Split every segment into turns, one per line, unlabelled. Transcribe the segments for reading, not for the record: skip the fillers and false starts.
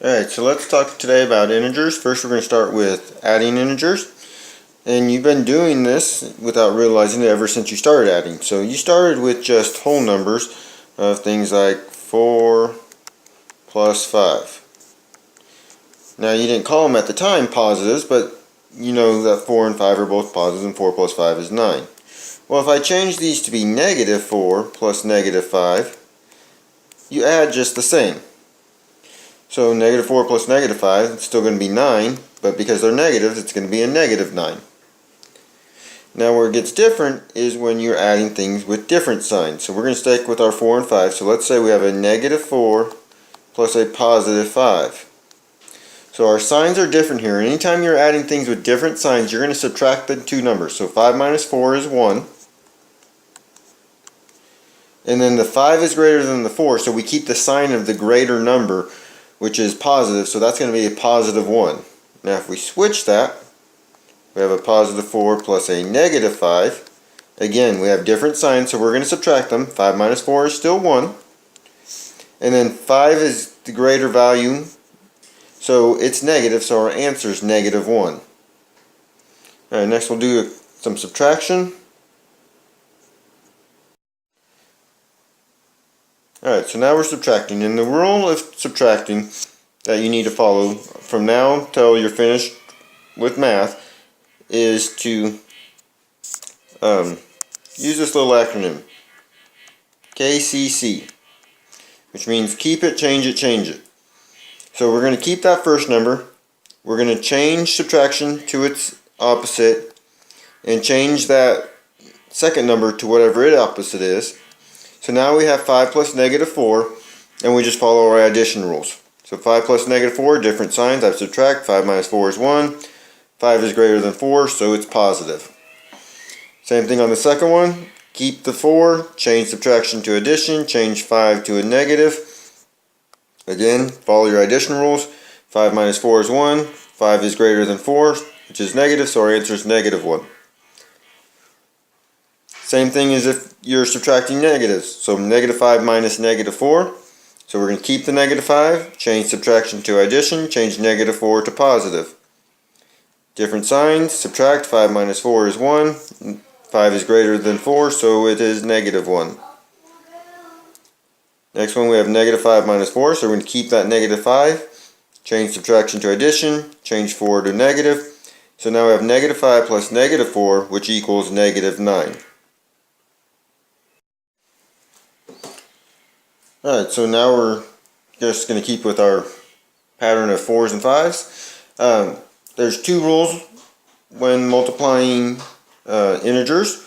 Alright, so let's talk today about integers. First we're going to start with adding integers. And you've been doing this without realizing it ever since you started adding. So you started with just whole numbers of things like 4 plus 5. Now you didn't call them at the time positives, but you know that 4 and 5 are both positives and 4 plus 5 is 9. Well, if I change these to be negative 4 plus negative 5, you add just the same. So negative 4 plus negative 5, it's still going to be 9, but because they're negatives, it's going to be a negative 9. Now where it gets different is when you're adding things with different signs. So we're going to stick with our 4 and 5. So let's say we have a negative 4 plus a positive 5. So our signs are different here. Anytime you're adding things with different signs, you're going to subtract the two numbers. So 5 minus 4 is 1. And then the 5 is greater than the 4, so we keep the sign of the greater number, which is positive, so that's going to be a positive 1. Now if we switch that, we have a positive 4 plus a negative 5. Again, we have different signs, so we're going to subtract them. 5 minus 4 is still 1. And then 5 is the greater value, so it's negative, so our answer is negative 1. Alright, next we'll do some subtraction. Alright, so now we're subtracting, and the rule of subtracting that you need to follow from now until you're finished with math is to use this little acronym, KCC, which means keep it, change it, change it. So we're going to keep that first number, we're going to change subtraction to its opposite, and change that second number to whatever its opposite is. So now we have 5 plus negative 4, and we just follow our addition rules. So 5 plus negative 4, different signs, I subtract. 5 minus 4 is 1. 5 is greater than 4, so it's positive. Same thing on the second one. Keep the 4, change subtraction to addition, change 5 to a negative. Again, follow your addition rules. 5 minus 4 is 1. 5 is greater than 4, which is negative, so our answer is negative 1. Same thing as if you're subtracting negatives. So negative 5 minus negative 4. So we're going to keep the negative 5, change subtraction to addition, change negative 4 to positive. Different signs, subtract. 5 minus 4 is 1. 5 is greater than 4, so it is negative 1. Next one we have negative 5 minus 4, so we're going to keep that negative 5, change subtraction to addition, change 4 to negative. So now we have negative 5 plus negative 4, which equals negative 9. Alright, so now we're just going to keep with our pattern of 4s and 5s. There's two rules when multiplying integers.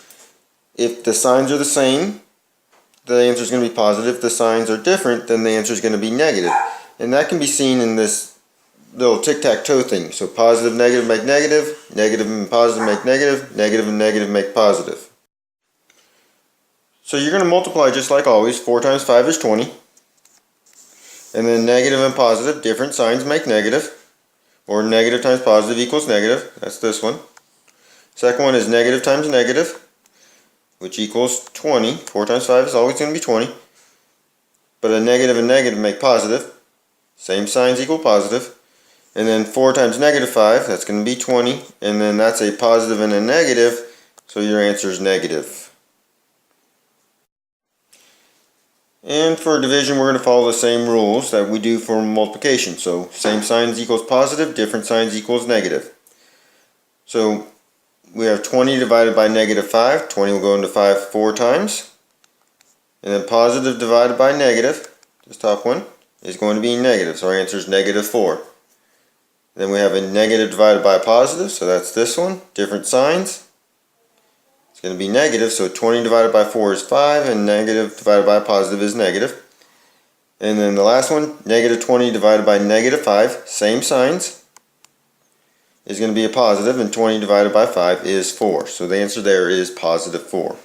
If the signs are the same, the answer is going to be positive. If the signs are different, then the answer is going to be negative. And that can be seen in this little tic-tac-toe thing. So positive, negative make negative, negative and positive make negative, negative and negative make positive. So you're going to multiply just like always. 4 times 5 is 20. And then negative and positive, different signs make negative. Or negative times positive equals negative. That's this one. Second one is negative times negative, which equals 20. 4 times 5 is always going to be 20. But a negative and negative make positive. Same signs equal positive. And then 4 times negative 5, that's going to be 20. And then that's a positive and a negative, so your answer is negative. And for division, we're going to follow the same rules that we do for multiplication. So same signs equals positive, different signs equals negative. So we have 20 divided by negative 5. 20 will go into 5 4 times. And then positive divided by negative, this top one, is going to be negative. So our answer is negative 4. Then we have a negative divided by a positive, so that's this one. Different signs. It's going to be negative, so 20 divided by 4 is 5, and negative divided by a positive is negative. And then the last one, negative 20 divided by negative 5, same signs, is going to be a positive, and 20 divided by 5 is 4. So the answer there is positive 4.